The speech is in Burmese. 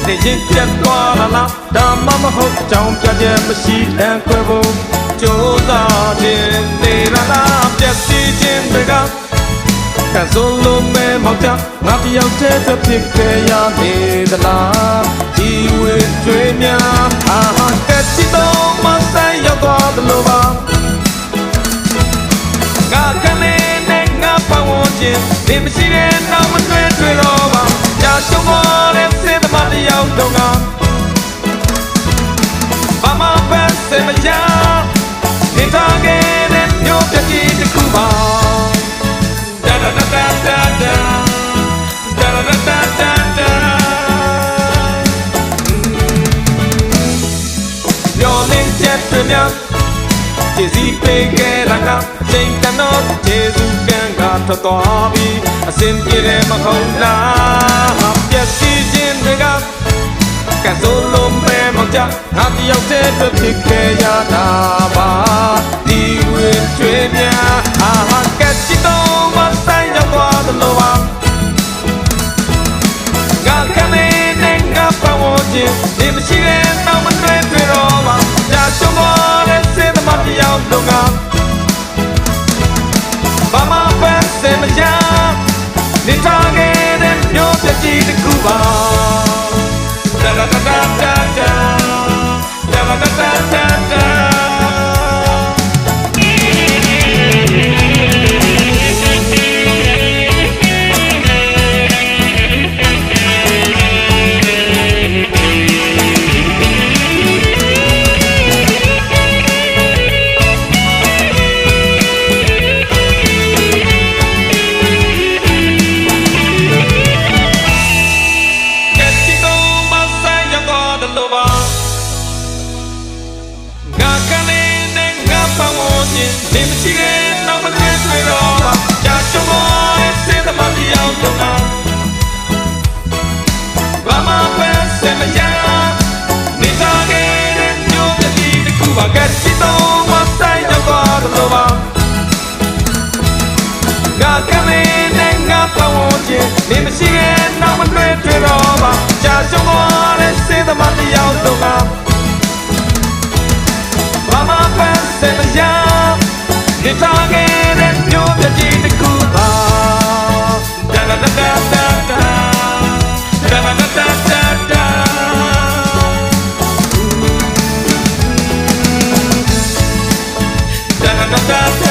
နေရင်ပြတ်သွားလားဒါမှမဟုတ်ကြောင်ပြချက်မရှိတဲ့ခွဲဖို့ကြိုးစားခြင်းနေလားပြည့်စည်ခြင်းတွေကကံစိုးလို့မဲမောက်ချငါတယောက်တည်းဖြစ်ခဲ့ရနေသလားဒီဝေကျွေးများဟာကက်ချီတော့မဆိုင်ရောက်သွားသလိုပါငါကလေးနဲ့ငါပတ်ဝန်းကျင်ဒီမရှိတဲ့နောက်မတွေ့တော့ပါကြာရှုံးသွားတဲ့စေတမတယောက်တော့ငါဘာမှပဲစေမရနေထားခဲ့တဲ့မျိုးပြည့်တစ်ခုပါကျေးဇူးပေးခဲ့တာကချိန်တန်တော့ကျေးဇူးကံကထွက်သွားပြီးအစင်ပြေတယ်မဟုတ်လားပြည့်စည်ခြင်းတွေကကံစိုးလို့မဲမကြငါတယောက်တည်းဖြစ်ခဲ့ရတာပါဒီဝေကျွေးများကက်ချီတော့မဆိုင်ရောက်သွားသလိုပါငါကလေးနဲ့ငါပတ်ဝန်းကျင်ဒီမရှိတဲ့နောက်မတွေ့တော့ပါကြာရှုံးသွားတဲ့စေတမတယောက်တော့ငါဘာမှပဲစေမရနေထားခဲ့တဲ့မျိုးပြည့်တစ်ခုပါda da da da da da da da da da daနေမရှိတဲ့နောက်မတွေ့တော့ပါကြာရှုံးသွားတဲ့စေတမတယောက်တော့ငါဘာမှပဲစေမရနေထားခဲ့တဲ့မျိုးပြည့်တစ်ခုပါကဲချီတော့မဆိုင်တော့တော့ပါငါကလေးနဲ့ငါပတ်ဝန်းကျင်နေမရှိတဲ့နောက်မတွေ့တော့ပါကြာရှုံးသွားတဲ့စေတမတယောက်တော့ငါဘာမှပဲစေမရနေထားခဲ့တဲ့မျိုးပြည့်တစ်ခုပါ da da da da da da da da da da da da da da da